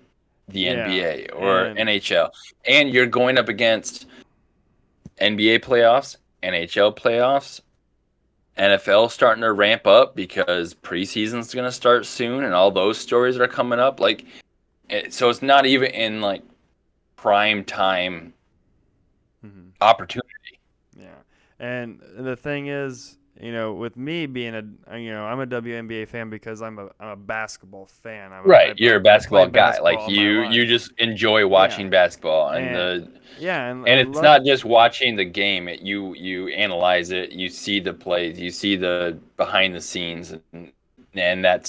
the Yeah. NBA or And NHL. And you're going up against NBA playoffs, NHL playoffs, NFL starting to ramp up because preseason's going to start soon and all those stories are coming up. So it's not even in like prime time opportunity. Yeah. And the thing is, with me being I'm a WNBA fan because I'm a basketball fan. Right, you're a I basketball played guy. basketball Like all my you life. just enjoy Yeah. watching basketball And yeah, and and it's not just watching the game. You analyze it, you see the plays, you see the behind the scenes, and that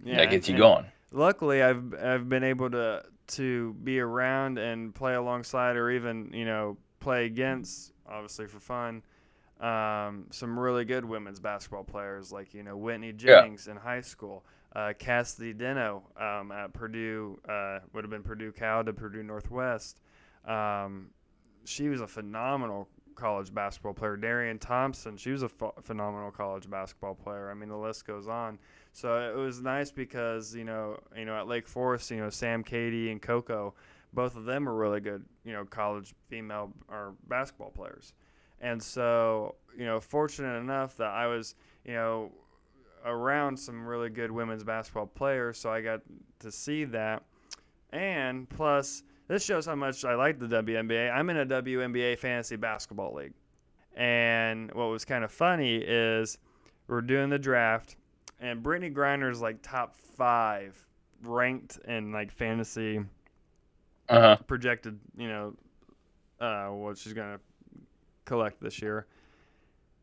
gets you and going. luckily I've been able to be around and play alongside or even play against, obviously for fun, some really good women's basketball players like Whitney Jennings in high school, Cassidy Deno at Purdue, would have been Purdue Cal to Purdue Northwest. She was a phenomenal college basketball player. Darian Thompson, she was a phenomenal college basketball player. I mean, the list goes on. So it was nice because at Lake Forest, Sam Cady and Coco, both of them are really good college female or basketball players. And so fortunate enough that I was around some really good women's basketball players, so I got to see that. And plus, this shows how much I like the WNBA. I'm in a WNBA fantasy basketball league. And what was kind of funny is we're doing the draft, and Brittany Griner's like top 5 ranked in like fantasy projected, what she's gonna collect this year.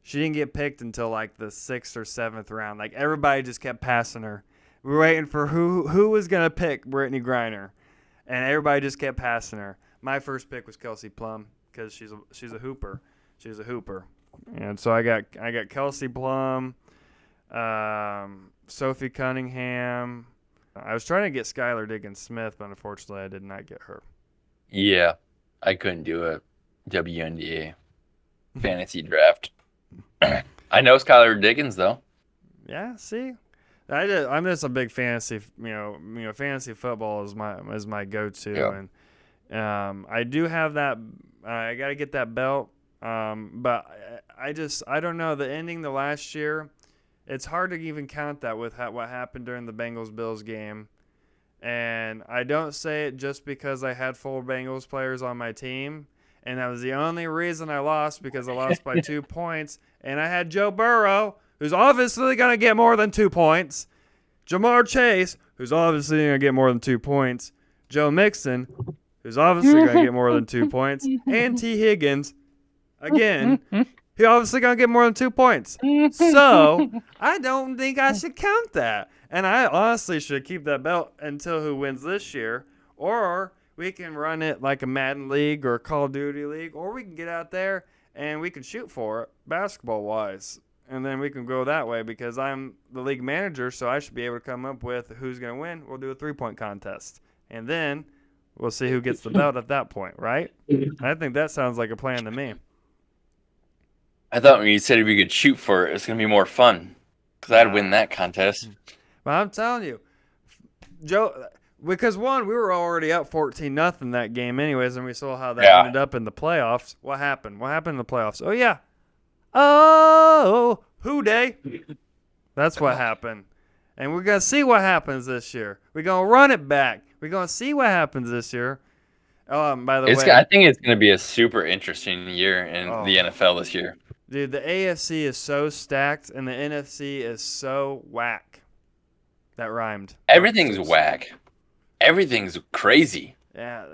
She didn't get picked until like the 6th or 7th round. Like everybody just kept passing her. We were waiting for who was gonna pick Brittany Griner, and everybody just kept passing her. My first pick was Kelsey Plum because she's a hooper. She's a hooper, and so I got Kelsey Plum, Sophie Cunningham. I was trying to get Skylar Diggins Smith, but unfortunately I did not get her. Yeah, I couldn't do a WNBA fantasy draft. I know Skylar Diggins though. Yeah, see, I'm just a big fantasy. Fantasy football is my go-to, Yeah. and I do have that. I got to get that belt, but I don't know the ending the last year. It's hard to even count that with what happened during the Bengals-Bills game. And I don't say it just because I had 4 Bengals players on my team. And that was the only reason I lost, because I lost by 2 points. And I had Joe Burrow, who's obviously going to get more than 2 points. Jamar Chase, who's obviously going to get more than 2 points. Joe Mixon, who's obviously going to get more than 2 points. And T. Higgins, again, he obviously going to get more than 2 points. So I don't think I should count that. And I honestly should keep that belt until who wins this year. Or we can run it like a Madden League or a Call of Duty League. Or we can get out there and we can shoot for it basketball-wise. And then we can go that way because I'm the league manager, so I should be able to come up with who's going to win. We'll do a 3-point contest. And then we'll see who gets the belt at that point, right? I think that sounds like a plan to me. I thought when you said we could shoot for it, it's gonna be more fun because I'd win that contest. But I'm telling you, Joe, because we were already up 14-0 that game anyways, and we saw how that ended up in the playoffs. What happened? What happened in the playoffs? Oh, yeah. Oh, who day? That's what happened. And we're going to see what happens this year. We're going to run it back. We're going to see what happens this year. By the way, I think it's going to be a super interesting year in the NFL this year. Dude, the AFC is so stacked, and the NFC is so whack. That rhymed. Everything's whack. Everything's crazy. Yeah,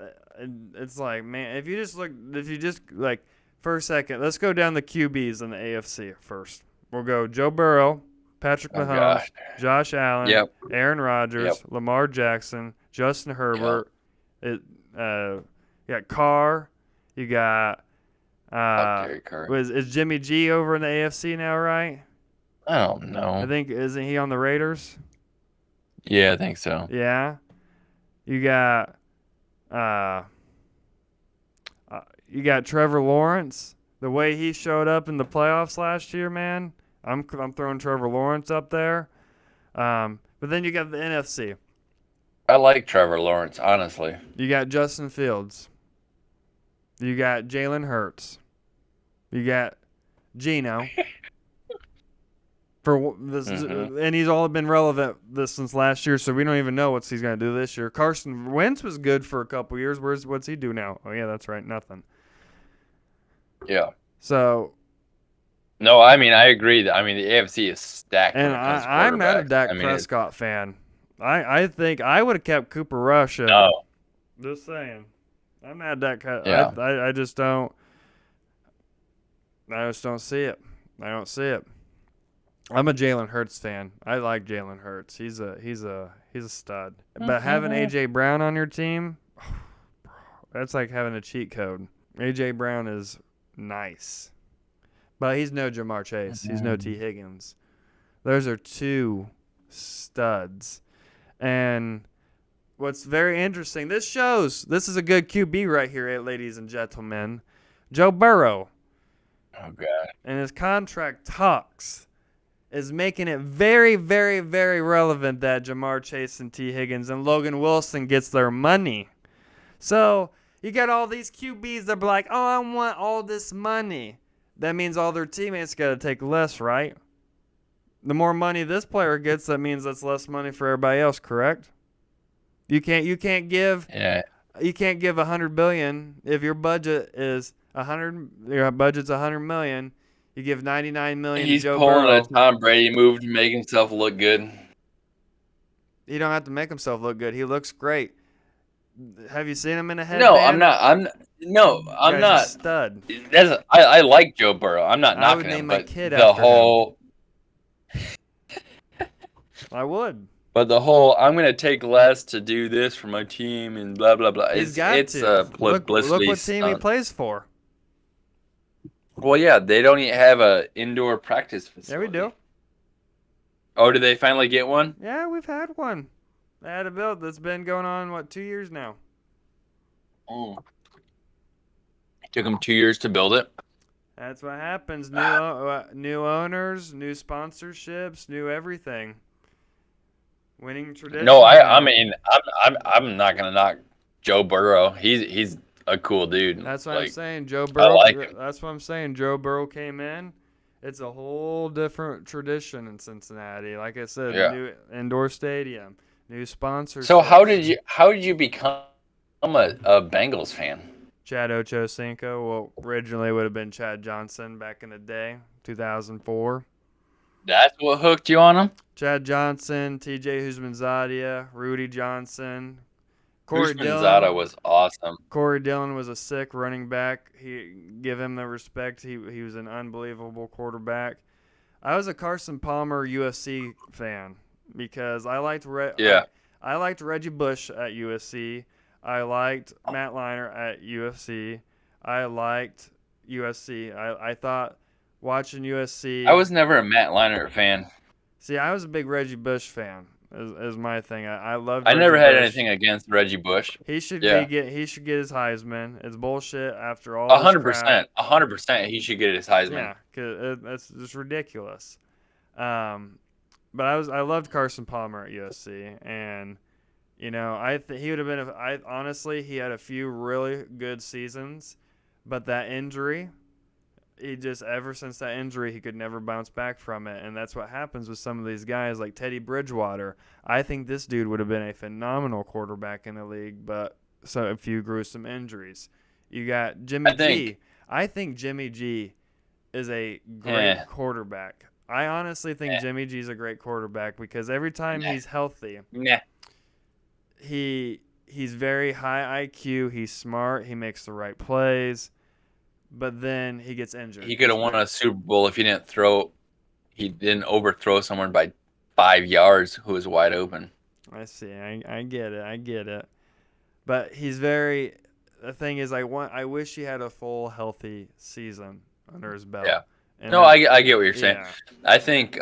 it's like, man, if you just for a second, let's go down the QBs in the AFC first. We'll go Joe Burrow, Patrick Mahomes, Josh Allen, Aaron Rodgers, Lamar Jackson, Justin Herbert. You got Carr. You got is Jimmy G over in the AFC now, right? I don't know. I think, isn't he on the Raiders? Yeah, I think so. Yeah. You got Trevor Lawrence. The way he showed up in the playoffs last year, man. I'm throwing Trevor Lawrence up there. But then you got the NFC. I like Trevor Lawrence, honestly. You got Justin Fields. You got Jalen Hurts. You got Geno. For this, and he's all been relevant since last year, so we don't even know what he's going to do this year. Carson Wentz was good for a couple years. What's he do now? Oh yeah, that's right, nothing. Yeah. So. No, I mean I agree. The AFC is stacked. And I'm not a Dak Prescott fan. I think I would have kept Cooper Rush. No. Just saying. I'm not Dak. Yeah. I just don't. I just don't see it. I don't see it. I'm a Jalen Hurts fan. I like Jalen Hurts. He's a stud. But having AJ Brown on your team, that's like having a cheat code. AJ Brown is nice, but he's no Jamar Chase. He's no T. Higgins. Those are 2 studs. And what's very interesting, this is a good QB right here, ladies and gentlemen. Joe Burrow. Oh God. And his contract talks is making it very, very, very relevant that Jamar Chase and T. Higgins and Logan Wilson gets their money. So you got all these QBs that are like, oh, I want all this money. That means all their teammates got to take less, right? The more money this player gets, that means that's less money for everybody else, correct? You can't give $100 billion if your budget is $100 million. You give 99 million to He's Joe pulling a Burrow. Tom Brady move to make himself look good. He don't have to make himself look good. He looks great. Have you seen him in a No, I'm headband? not. No, I'm Guy's a not. stud. I like Joe Burrow. I'm not I would knocking name him, my but kid after him. I would. the whole I'm gonna take less to do this for my team and blah blah blah. He's got It's to. a Look publicity what team he stunt. plays for. Well, yeah, they don't even have a indoor practice Yeah, we facility. do. Oh, did they finally get one? Yeah, we've had one. They had a build that's been going on, what, 2 years now? Oh. It took them 2 years to build it. That's what happens. New owners, new sponsorships, new everything. Winning No, traditions I now. mean, I'm not gonna knock Joe Burrow. He's a cool dude. That's what I'm Like, saying. Joe I Burrow. like him. That's what I'm saying. Joe Burrow came in. It's a whole different tradition in Cincinnati. Like I said, Yeah. new indoor stadium, new So sponsorships. how did you become a Bengals fan? Chad Ochocinco. Well, originally it would have been Chad Johnson back in the day, 2004. That's what hooked you on him? Chad Johnson, T.J. Husmanzadia, Rudy Johnson, Corey Usmanzada Dillon. was awesome. Corey Dillon was a sick running back. Give him the respect. He was an unbelievable quarterback. I was a Carson Palmer USC fan because Yeah. I liked Reggie Bush at USC. I liked Matt Leinart at USC. I liked USC. I thought watching I USC. was never a Matt Leinart fan. See, I was a big Reggie Bush fan. Is my thing. I loved I Reggie never had Bush. anything against Reggie Bush. He should Yeah. he should get his Heisman. It's bullshit after all this crap. 100%. 100% he should get his Heisman. Yeah, cause that's just ridiculous. But I loved Carson Palmer at USC, and he would have been. I honestly, he had a few really good seasons, but that injury, he just ever since that injury, he could never bounce back from it, and that's what happens with some of these guys like Teddy Bridgewater. I think this dude would have been a phenomenal quarterback in the league, but a few gruesome injuries. You got Jimmy G. I think Jimmy G is a great quarterback. I honestly think Jimmy G's a great quarterback because every time he's healthy, he's very high IQ, he's smart, he makes the right plays, but then he gets injured. He could have won a Super Bowl if he didn't overthrow someone by 5 yards who was wide open. I see. I get it. But the thing is I wish he had a full healthy season under his belt. Yeah. And No, I get what you're saying. yeah. I think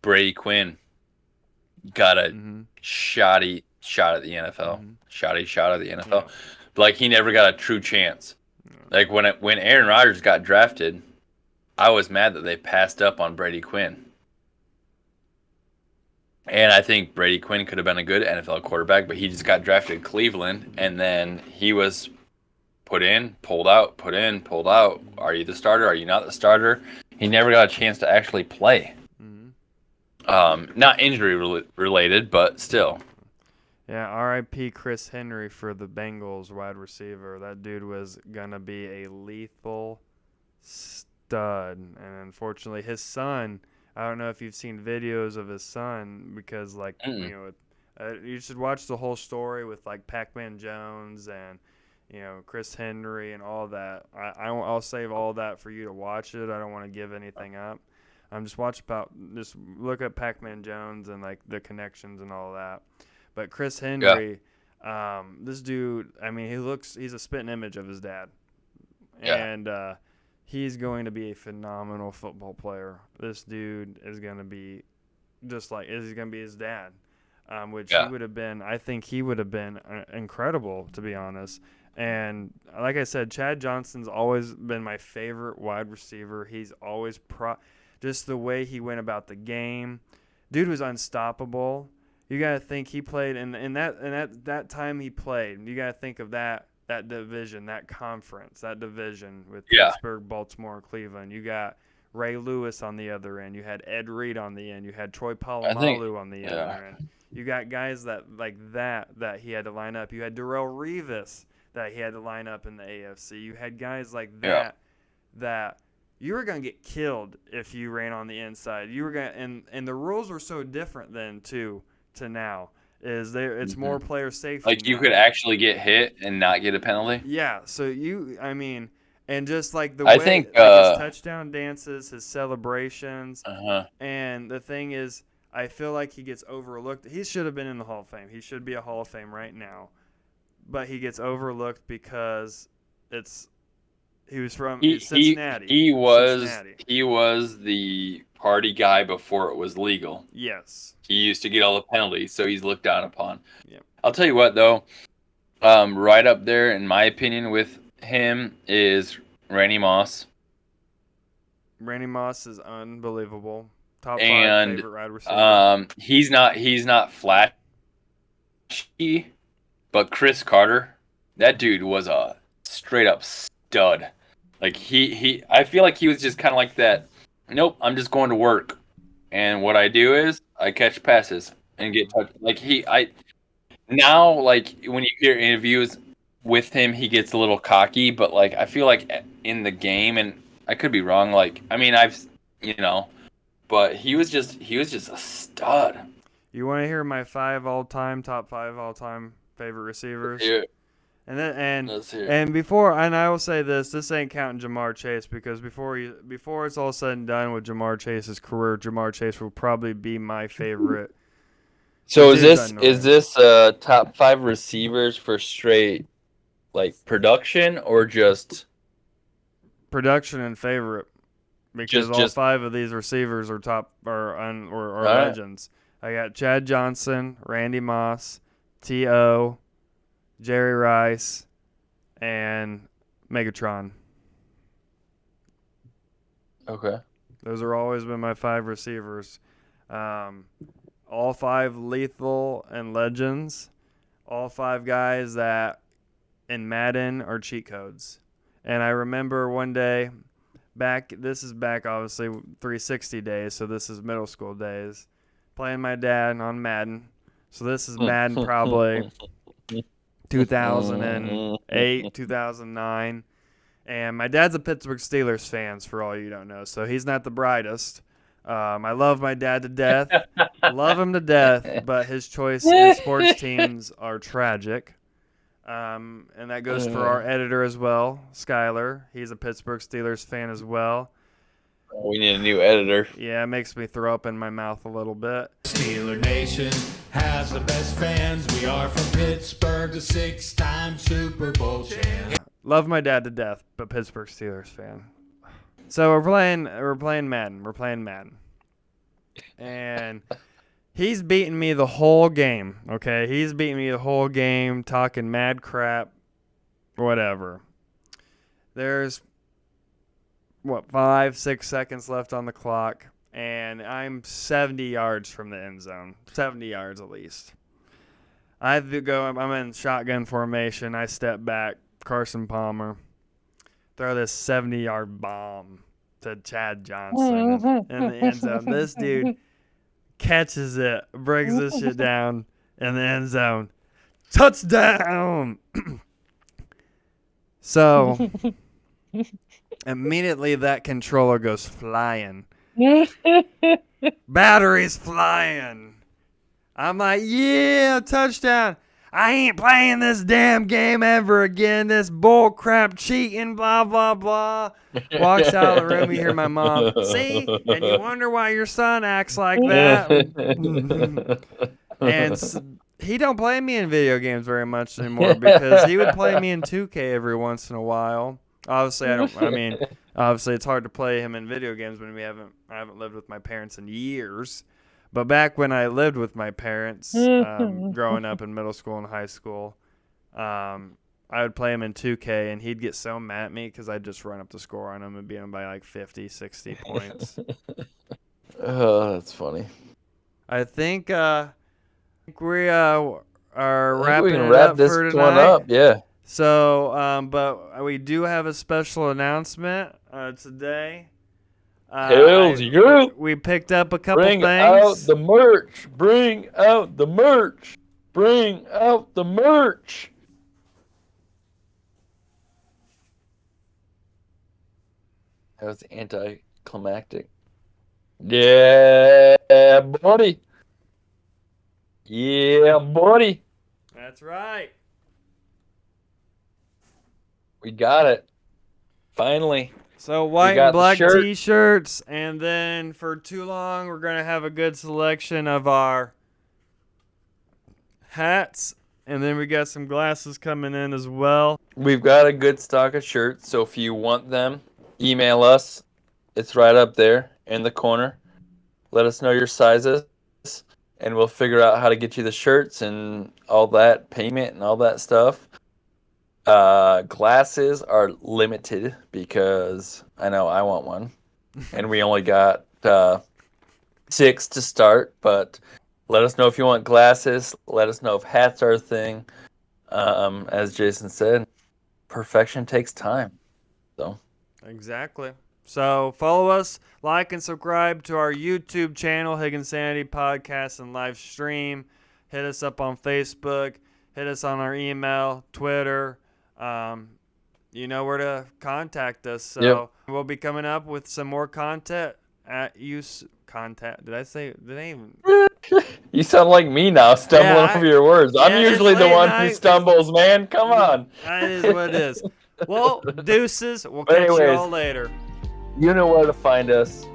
Brady Quinn got a shoddy shot at the NFL. Shoddy shot at the NFL. Yeah. Like, he never got a true chance. Like, when Aaron Rodgers got drafted, I was mad that they passed up on Brady Quinn. And I think Brady Quinn could have been a good NFL quarterback, but he just got drafted in Cleveland, and then he was put in, pulled out, put in, pulled out. Are you the starter? Are you not the starter? He never got a chance to actually play. Not injury related, but still. Yeah, R.I.P. Chris Henry for the Bengals wide receiver. That dude was going to be a lethal stud. And unfortunately, his son, I don't know if you've seen videos of his son because, you should watch the whole story with, Pac-Man Jones and, Chris Henry and all that. I'll save all that for you to watch it. I don't want to give anything up. Just look at Pac-Man Jones and, the connections and all that. But Chris Henry, this dude, I mean, he's a spitting image of his dad. Yeah. And he's going to be a phenomenal football player. This dude is going to be he's going to be his dad, which he would have been, I think he would have been incredible, to be honest. And like I said, Chad Johnson's always been my favorite wide receiver. He's always just the way he went about the game. Dude was unstoppable. You got to think he played in that time he played. You got to think of that division, that conference, that division with Pittsburgh, Baltimore, and Cleveland. You got Ray Lewis on the other end. You had Ed Reed on the end. You had Troy Polamalu on the other end. You got guys that he had to line up. You had Darrelle Revis that he had to line up in the AFC. You had guys like that you were gonna get killed if you ran on the inside. You were gonna, and the rules were so different then too to now. It's Mhm. more player safety Like you now. could actually get hit and not get a penalty. Yeah, so I mean, and just like the I way, think. like his touchdown dances, his celebrations, Uh-huh. and the thing is, I feel like he gets overlooked. He should have been in the Hall of Fame. He should be a Hall of Fame right now, but he gets overlooked because it's He it's he Cincinnati. he was Cincinnati. he was the party guy before it was legal. Yes. He used to get all the penalties, so he's looked down upon. Yep. I'll tell you what, though, right up there, in my opinion, with him is Randy Moss, Randy Moss is unbelievable. Top five and favorite wide receiver. he's not flashy, but Chris Carter, that dude was a straight up stud. Like I feel like he was just kind of like that. Nope, I'm just going to work, and what I do is I catch passes and get touched. Like now, like when you hear interviews with him, he gets a little cocky, but like I feel like in the game, and I could be wrong. Like I mean, you know, but he was just a stud. You want to hear my top five all time favorite receivers? Yeah, And then let's hear. and before, and I will say this ain't counting Jamar Chase, because before it's all said and done with Jamar Chase's career, Jamar Chase will probably be my favorite. So The is dude's this unreal. top five receivers for straight like production or just Production and favorite, because just all just five of these receivers are top or all right? legends. I got Chad Johnson, Randy Moss, T.O., Jerry Rice, and Megatron. Okay. Those are always been my five receivers. All five lethal and legends. All five guys that in Madden are cheat codes. And I remember one day this is back obviously 360 days, so this is middle school days, playing my dad on Madden. So this is Madden probably 2008, 2009. And my dad's a Pittsburgh Steelers fan, for all you don't know, so he's not the brightest. I love my dad to death, love him to death, but his choice in sports teams are tragic. And that goes for our editor as well, Skyler. He's a Pittsburgh Steelers fan as well. We need a new editor. Yeah, it makes me throw up in my mouth a little bit. Steeler Nation has the best fans. We are from Pittsburgh, the 6-time Super Bowl champ. Love my dad to death, but Pittsburgh Steelers fan. So we're playing Madden. We're playing Madden. And he's beating me the whole game, okay? He's beating me the whole game, talking mad crap, whatever. There's 5, 6 seconds left on the clock, and I'm 70 yards from the end zone. 70 yards at least. I'm in shotgun formation. I step back, Carson Palmer, throw this 70-yard bomb to Chad Johnson in the end zone. This dude catches it, brings this shit down in the end zone. Touchdown! So immediately that controller goes flying. Batteries flying. I'm like, yeah, touchdown. I ain't playing this damn game ever again. This bull crap cheating, blah, blah, blah. Walks out of the room. You hear my mom, see? And you wonder why your son acts like that. And he don't play me in video games very much anymore, because he would play me in 2K every once in a while. Obviously, obviously it's hard to play him in video games when I haven't lived with my parents in years. But back when I lived with my parents, growing up in middle school and high school, I would play him in 2K, and he'd get so mad at me because I'd just run up the score on him and beat him by like 50, 60 points. Oh, that's funny. I think we are wrapping we can it wrap up this for one tonight. up. Yeah. So, but we do have a special announcement today. Hells yeah. We picked up a couple Bring things. out the merch. Bring out the merch. Bring out the merch. That was anticlimactic. Yeah, buddy. Yeah, buddy. That's right. We got it. Finally. So white and got the black shirt. t-shirts, and then for too long, we're going to have a good selection of our hats, and then we got some glasses coming in as well. We've got a good stock of shirts, so if you want them, email us. It's right up there in the corner. Let us know your sizes, and we'll figure out how to get you the shirts and all that, payment and all that stuff. Glasses are limited because I know I want one, and we only got 6 to start. But let us know if you want glasses. Let us know if hats are a thing. As Jason said, perfection takes time. So Exactly. So follow us, like and subscribe to our YouTube channel, Higginsanity Podcast and live stream. Hit us up on Facebook. Hit us on our email, Twitter. You know where to contact us. So Yep. we'll be coming up with some more content at use contact. Did I even? you sound like me now, stumbling Yeah, over your words. yeah, I'm it's usually the late one night. who stumbles, man. Come on. That is what it is. Well, deuces. We'll But catch you anyways. all later. You know where to find us.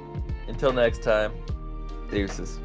Until next time, deuces.